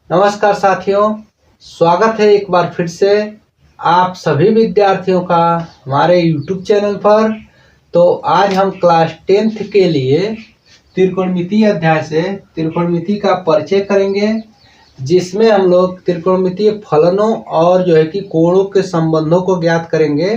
नमस्कार साथियों, स्वागत है एक बार फिर से आप सभी विद्यार्थियों का हमारे YouTube चैनल पर। तो आज हम क्लास 10th के लिए त्रिकोणमितीय अध्याय से त्रिकोणमिति का परिचय करेंगे, जिसमें हम लोग त्रिकोणमितीय फलनों और जो है कि कोणों के संबंधों को ज्ञात करेंगे।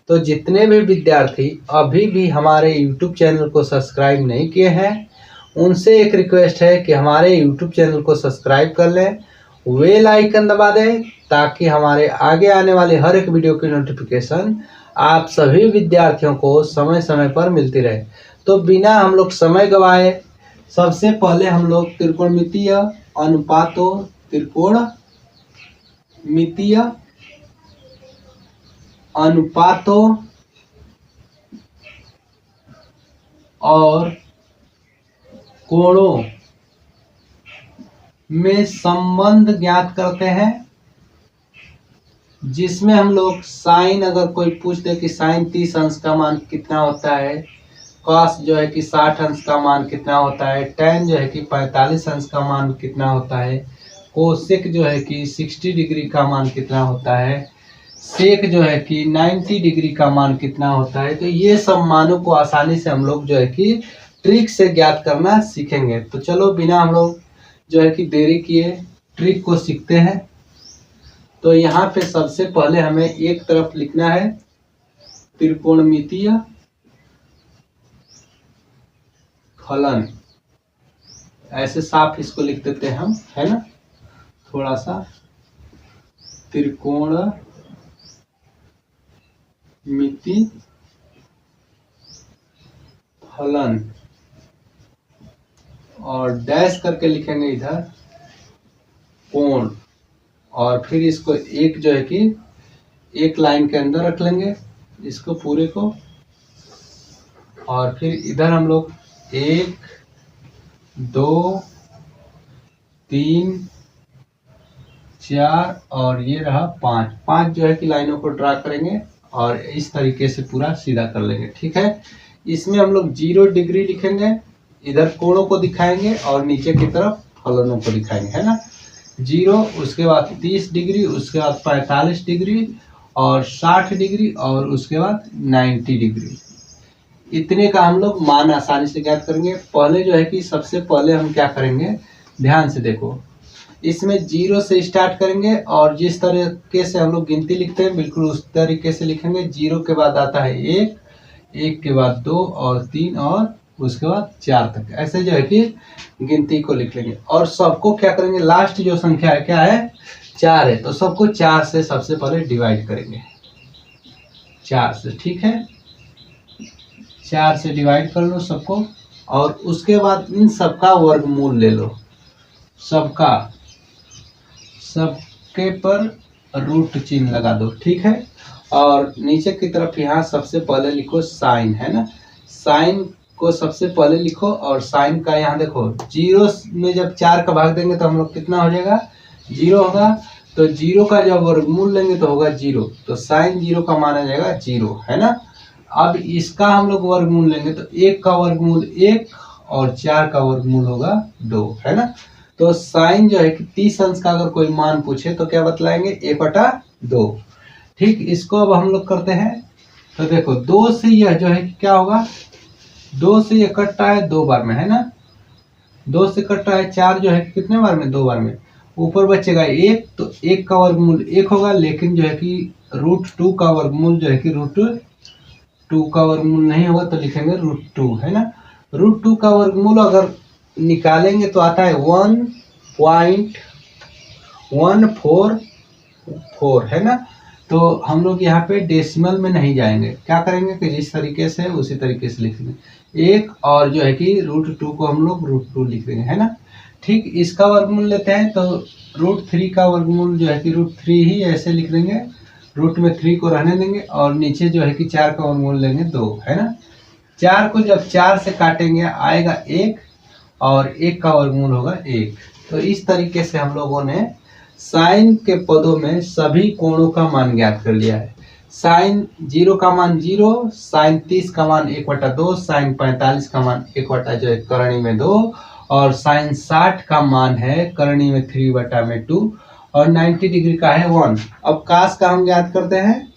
तो जितने भी विद्यार्थी अभी भी हमारे YouTube चैनल को सब्सक्राइब नहीं किए हैं, उनसे एक रिक्वेस्ट है कि हमारे YouTube चैनल को सब्सक्राइब कर लें, बेल आइकन दबा दें, ताकि हमारे आगे आने वाले हर एक वीडियो की नोटिफिकेशन आप सभी विद्यार्थियों को समय समय पर मिलती रहे। तो बिना हम लोग समय गवाए सबसे पहले हम लोग त्रिकोणमितीय अनुपातों, त्रिकोणमितीय अनुपातों और कोणों में संबंध ज्ञात करते हैं, जिसमें हम लोग साइन, अगर कोई पूछ दे कि साइन 30 अंश का मान कितना होता है, कॉस जो है कि 60 अंश का मान कितना होता है, टैन जो है कि 45 अंश का मान कितना होता है, कोसेक जो है कि 60 डिग्री का मान कितना होता है, सेक जो है कि 90 डिग्री का मान कितना होता है। तो ये सब मानों को आसानी से हम लोग जो है कि ट्रिक से ज्ञात करना सीखेंगे। तो चलो बिना हम लोग जो है कि देरी किए ट्रिक को सीखते हैं। तो यहाँ पे सबसे पहले हमें एक तरफ लिखना है त्रिकोणमितीय फलन, ऐसे साफ इसको लिख देते हैं हम, है ना, थोड़ा सा त्रिकोणमिति फलन, और डैश करके लिखेंगे इधर कोण, और फिर इसको एक जो है कि एक लाइन के अंदर रख लेंगे इसको पूरे को, और फिर इधर हम लोग 1 2 3 4 और ये रहा 5 जो है कि लाइनों को ड्रा करेंगे और इस तरीके से पूरा सीधा कर लेंगे। ठीक है, इसमें हम लोग 0 डिग्री लिखेंगे, इधर कोणों को दिखाएंगे और नीचे की तरफ फलनों को दिखाएंगे, है ना। 0, उसके बाद 30 डिग्री, उसके बाद 45 डिग्री और 60 डिग्री और उसके बाद 90 डिग्री। इतने का हम लोग मान आसानी से ज्ञात करेंगे। पहले जो है कि सबसे पहले हम क्या करेंगे, ध्यान से देखो, इसमें 0 से स्टार्ट करेंगे और जिस तरीके से हम लोग गिनती लिखते हैं बिल्कुल उस तरीके से लिखेंगे। 0 के बाद आता है 1, 1 के बाद 2 और 3 और उसके बाद 4 तक, ऐसे जो है कि गिनती को लिख लेंगे। और सबको क्या करेंगे, लास्ट जो संख्या है क्या है, 4 है, तो सबको 4 से सबसे पहले डिवाइड करेंगे, 4 से। ठीक है, 4 से डिवाइड कर लो सबको, और उसके बाद इन सबका वर्गमूल ले लो, सबके पर रूट चिन्ह लगा दो। ठीक है, और नीचे की तरफ यहाँ सबसे पहले लिखो साइन, है ना, साइन को सबसे पहले लिखो, और साइन का यहाँ देखो 0 में जब 4 का भाग देंगे तो हम लोग कितना हो जाएगा, 0 होगा। तो 0 का जब वर्गमूल लेंगे तो होगा 0, तो साइन 0 का माना जाएगा 0, है ना। अब इसका हम लोग वर्गमूल लेंगे तो 1 का वर्गमूल 1 और 4 का वर्गमूल होगा 2, है ना। तो साइन जो है कि 30 अंश का अगर कोई मान पूछे तो क्या बतलाएंगे, 1/2। ठीक, इसको अब हम लोग करते हैं। तो देखो 2 से यह जो है कि क्या होगा, 2 से ये कटता है 2 बार में, है ना, 2 से कटता है 4 जो है कितने बार में, 2 बार में। ऊपर बचेगा 1, तो 1 का वर्गमूल 1 होगा, लेकिन जो है कि √2 का वर्गमूल जो है कि √2 का वर्गमूल नहीं होगा, तो लिखेंगे √2, है ना। √2 का वर्गमूल अगर निकालेंगे तो आता है 1.144, है ना। तो हम लोग यहाँ पे डेसिमल में नहीं जाएंगे, क्या करेंगे कि जिस तरीके से उसी तरीके से लिखेंगे, 1 और जो है कि √2 को हम लोग √2 लिख देंगे, है ना। ठीक, इसका वर्गमूल लेते हैं तो √3 का वर्गमूल जो है कि √3 ही ऐसे लिख देंगे, रूट में 3 को रहने देंगे, और नीचे जो है कि 4 का वर्गमूल लेंगे 2, है ना। 4 को जब 4 से काटेंगे आएगा 1, और 1 का वर्गमूल होगा 1। तो इस तरीके से हम लोगों ने साइन के पदों में सभी कोणों का मान ज्ञात कर लिया है। साइन 0 का मान 0, साइन 30 का मान 1/2, साइन 45 का मान 1 जो है करणी में 2, और साइन 60 का मान है करणी में 3/2 और 90 डिग्री का है 1। अब कास का हम ज्ञात करते हैं,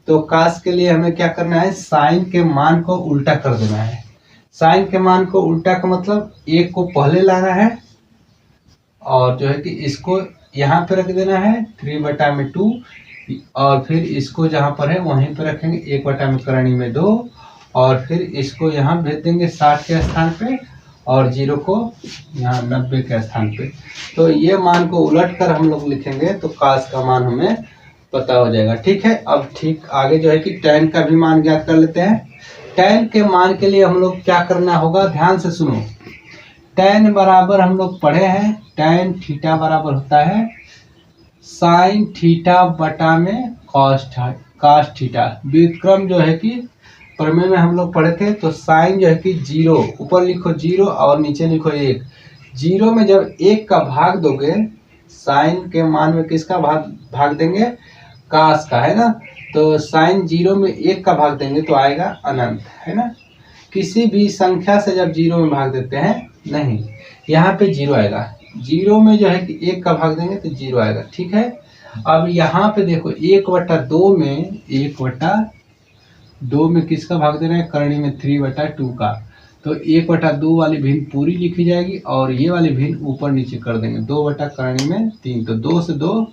तो कास के लिए हमें क्या करना है, साइन के मान को उल्टा कर देना है। साइन के मान को उल्टा का मतलब एक को पहले लाना है और जो है कि इसको यहाँ पे रख देना है 3/2 और फिर इसको जहाँ पर है वहीं पे रखेंगे 1 में करणी में 2 और फिर इसको यहाँ भेज देंगे 60 के स्थान पे और 0 को यहाँ 90 के स्थान पे। तो ये मान को उलट कर हम लोग लिखेंगे तो कास का मान हमें पता हो जाएगा। ठीक है, अब ठीक आगे जो है कि tan का भी मान ज्ञात कर लेते हैं। tan के मान के लिए हम लोग क्या करना होगा, ध्यान से सुनो। tan बराबर हम लोग पढ़े हैं, tan थीटा बराबर होता है साइन थीटा बटा में कॉस थीटा। व्युत्क्रम जो है कि प्रमेय में हम लोग पढ़े थे, तो साइन जो है कि 0, ऊपर लिखो 0 और नीचे लिखो 1। 0 में जब 1 का भाग दोगे, साइन के मान में किसका भाग देंगे, कास का, है ना। तो साइन 0 में 1 का भाग देंगे तो आएगा अनंत, है ना। किसी भी संख्या से जब 0 में भाग देते हैं, नहीं, यहाँ पे 0 आएगा। 0 में जो है कि 1 का भाग देंगे तो 0 आएगा। ठीक है, अब यहाँ पे देखो 1/2 में 1/2 में किसका भाग देना है, करणी में 3/2 का। तो 1/2 वाली भिन्न पूरी लिखी जाएगी और ये वाली भिन्न ऊपर नीचे कर देंगे, 2/करणी में 3, तो 2 से 2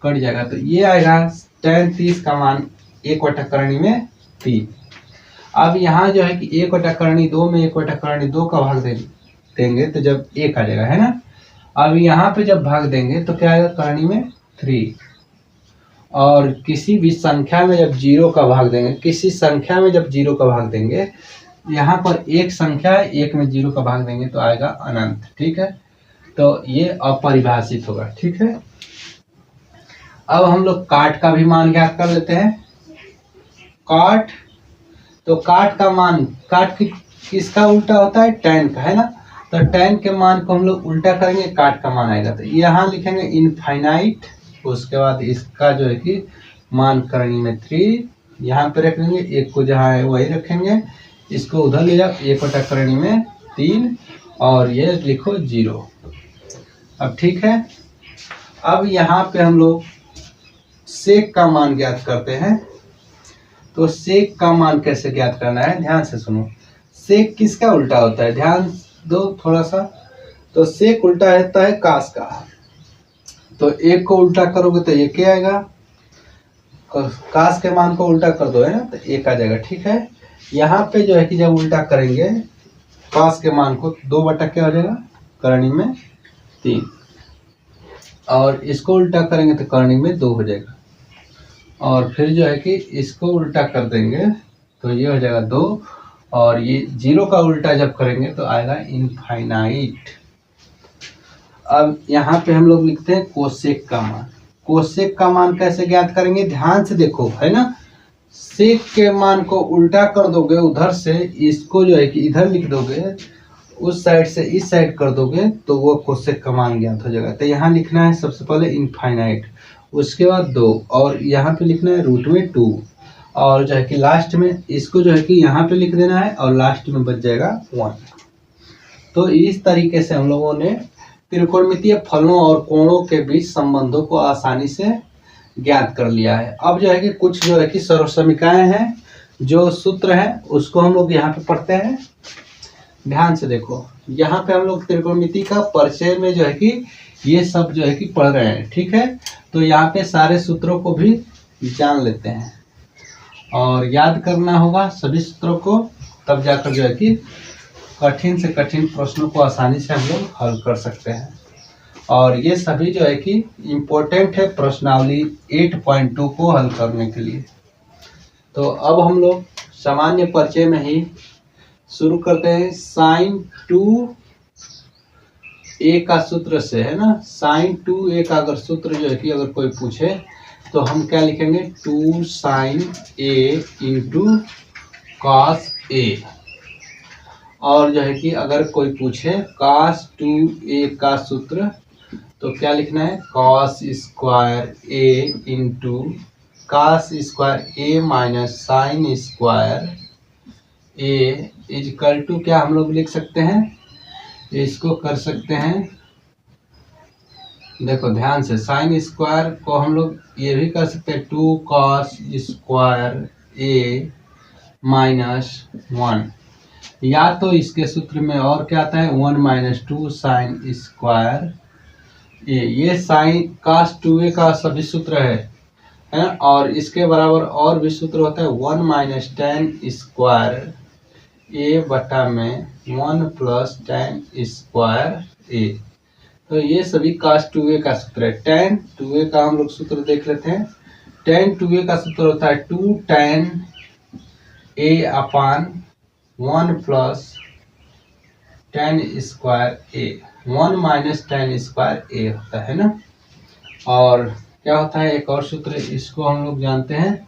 कट जाएगा। तो ये आएगा tan 30 का मान 1/करणी में 3। अब यहाँ जो है कि 1/करणी 2 में 1/करणी 2 का भाग देंगे तो जब 1 आ जाएगा, है ना। अब यहाँ पे जब भाग देंगे तो क्या आएगा, करणी में 3। और किसी भी संख्या में जब 0 का भाग देंगे, किसी संख्या में जब 0 का भाग देंगे, यहाँ पर एक संख्या है, 1 में 0 का भाग देंगे तो आएगा अनंत। ठीक है, तो ये अपरिभाषित होगा। ठीक है, अब हम लोग काट का भी मान ज्ञात कर लेते हैं। काट, तो काट का मान, काट किसका उल्टा होता है, tan का, है ना। तो tan के मान को हम लोग उल्टा करेंगे, काट का मान आएगा। तो यहाँ लिखेंगे इनफाइनाइट, उसके बाद इसका जो है कि मान करणी में 3 यहाँ पे रख लेंगे, 1 को जहाँ है वही रखेंगे, इसको उधर ले जाओ 1/करणी में 3 और ये लिखो 0। अब ठीक है, अब यहाँ पे हम लोग सेक का मान ज्ञात करते हैं। तो सेक का मान कैसे ज्ञात करना है, ध्यान से सुनो। सेक किसका उल्टा होता है, ध्यान दो थोड़ा सा। तो सेक उल्टा होता है कास का। तो 1 को उल्टा करोगे तो 1 ही आएगा, कास के मान को उल्टा कर दो, है ना, तो 1 आ जाएगा। ठीक है, यहाँ पे जो है कि जब उल्टा करेंगे कास के मान को, 2 क्या हो जाएगा, करणी में 3 और इसको उल्टा करेंगे तो करणी में 2 हो जाएगा। और फिर जो है कि इसको उल्टा कर देंगे तो ये हो जाएगा 2 और ये 0 का उल्टा जब करेंगे तो आएगा इनफाइनाइट। अब यहाँ पे हम लोग लिखते हैं कोसेक का मान। कोसेक का मान कैसे ज्ञात करेंगे, ध्यान से देखो, है ना। सेक के मान को उल्टा कर दोगे, उधर से इसको जो है कि इधर लिख दोगे, उस साइड से इस साइड कर दोगे तो वो कोसेक का मान ज्ञात हो जाएगा। तो यहाँ लिखना है सबसे पहले इनफाइनाइट, उसके बाद 2 और यहाँ पे लिखना है √2 और जो है कि लास्ट में इसको जो है कि यहाँ पे लिख देना है और लास्ट में बच जाएगा 1। तो इस तरीके से हम लोगों ने त्रिकोणमितीय फलनों और कोणों के बीच संबंधों को आसानी से ज्ञात कर लिया है। अब जो है कि कुछ जो है कि सर्वसमीकाएं हैं, जो सूत्र हैं उसको हम लोग यहाँ पे पढ़ते हैं। ध्यान से देखो, यहाँ पे हम लोग त्रिकोणमिति का परिचय में जो है कि ये सब जो है कि पढ़ रहे हैं। ठीक है, तो यहाँ पे सारे सूत्रों को भी जान लेते हैं और याद करना होगा सभी सूत्रों को, तब जाकर जो है कि कठिन से कठिन प्रश्नों को आसानी से हम लोग हल कर सकते हैं। और ये सभी जो है कि इम्पोर्टेंट है प्रश्नावली 8.2 को हल करने के लिए। तो अब हम लोग सामान्य परिचय में ही शुरू करते हैं। sin 2a का सूत्र से, है ना। sin 2a का अगर सूत्र जो है कि अगर कोई पूछे तो हम क्या लिखेंगे, 2 sin a into cos a। और जो है कि अगर कोई पूछे cos 2a का सूत्र तो क्या लिखना है, cos square a into cos square a minus sine square a is equal to क्या हम लोग लिख सकते हैं, इसको कर सकते हैं, देखो ध्यान से, साइन स्क्वायर को हम लोग ये भी कर सकते हैं 2 cos स्क्वायर ए माइनस 1, या तो इसके सूत्र में और क्या आता है 1 माइनस 2 साइन स्क्वायर ए, ये साइन cos 2a का सभी सूत्र है ना। और इसके बराबर और भी सूत्र होता है 1 माइनस टेन स्क्वायर ए बटा में 1 प्लस टेन स्क्वायर ए। तो ये सभी cos 2a का सूत्र है। tan 2a का हम लोग सूत्र देख लेते हैं। tan 2a का सूत्र होता है 2 tan a upon 1 plus tan square a, 1 minus tan square a होता है ना। और क्या होता है एक और सूत्र, इसको हम लोग जानते हैं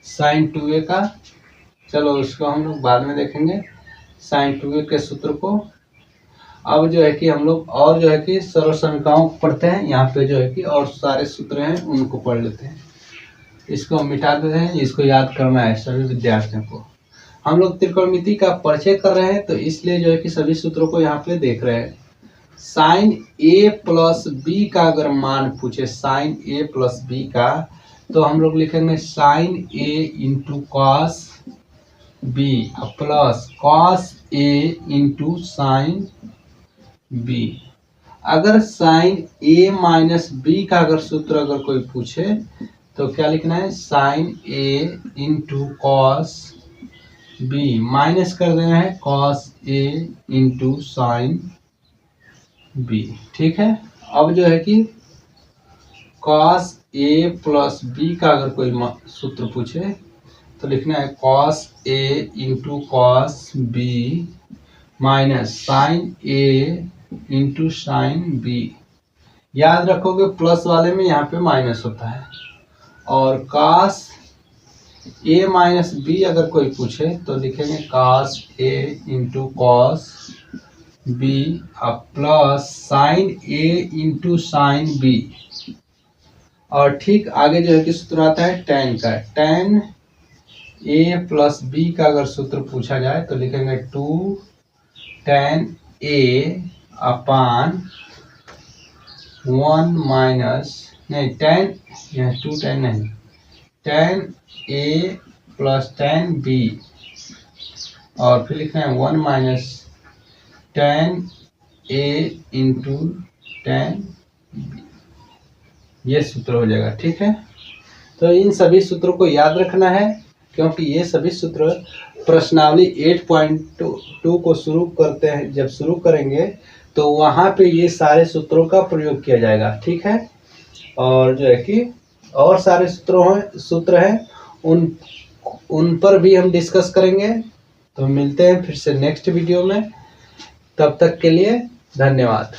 sin 2a का, चलो उसको हम लोग बाद में देखेंगे sin 2a के सूत्र को। अब जो है कि हम लोग और जो है कि सरल समीकरणों को पढ़ते हैं, यहाँ पे जो है कि और सारे सूत्र हैं उनको पढ़ लेते हैं। इसको मिटा देते हैं, इसको याद करना है सभी विद्यार्थियों को। हम लोग त्रिकोणमिति का परिचय कर रहे हैं तो इसलिए जो है कि सभी सूत्रों को यहाँ पे देख रहे हैं। साइन ए प्लस बी का अगर मान पूछे, साइन ए प्लस बी का, तो हम लोग लिखेंगे sine A into cos B plus cos A into sine B. अगर साइन ए माइनस बी का अगर सूत्र अगर कोई पूछे तो क्या लिखना है, sign A into cos B minus कर देना है cos A into sine B. ठीक है। अब जो है कि कॉस ए प्लस बी का अगर कोई सूत्र पूछे तो लिखना है cos A into cos B minus sine A into sine B. याद रखोगे प्लस वाले में यहाँ पे माइनस होता है। और cos ए माइनस बी अगर कोई पूछे तो लिखेंगे cos A into cos B plus sine A into sine B. और ठीक आगे जो है कि सूत्र आता है tan का, tan ए प्लस बी का अगर सूत्र पूछा जाए तो लिखेंगे 2 tan ए अपान 1 माइनस, नहीं tan, यहाँ 2 tan नहीं, tan ए प्लस tan बी, और फिर लिखना है 1 माइनस tan ए इंटू tan बी। ये सूत्र हो जाएगा। ठीक है। तो इन सभी सूत्रों को याद रखना है क्योंकि ये सभी सूत्र प्रश्नावली 8.2 को शुरू करते हैं, जब शुरू करेंगे तो वहाँ पे ये सारे सूत्रों का प्रयोग किया जाएगा। ठीक है। और जो है कि और सारे सूत्र हैं उन पर भी हम डिस्कस करेंगे। तो मिलते हैं फिर से नेक्स्ट वीडियो में, तब तक के लिए धन्यवाद।